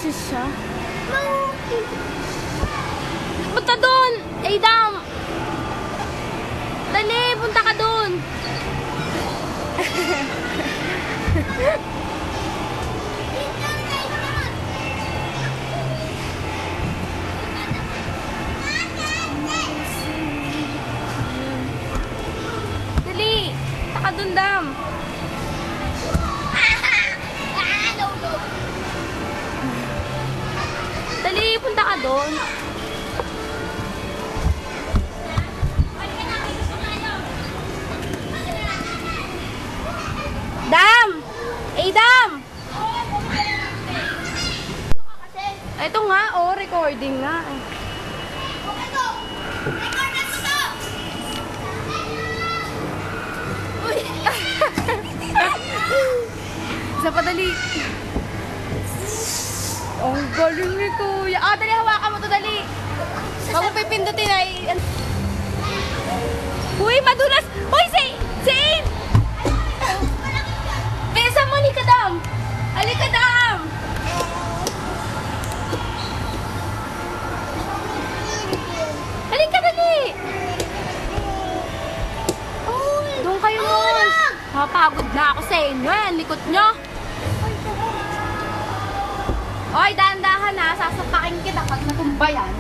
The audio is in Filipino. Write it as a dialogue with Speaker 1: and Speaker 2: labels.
Speaker 1: boses siya. Punta doon! Adam! Dali, punta ka doon! Dali! Punta ka doon, Dam! Dali, punta ka doon! Dam! Adam! Ito nga, oh, recording nga. Uy! Isa pa, dali. Ang galing ni Kuya. Ah, dali, hawakan mo to, dali. Huwag mo pipindutin ay... Uy, madulas! Uy, Zane! Pesa mo, halika, Dam! Halika, Dam! Halika, dali! Doon kayo, Mons! Mapagod na ako sa inyo, eh. Likot nyo! Oy, dahan-dahan na. Sasapakin kita pag natumba yan.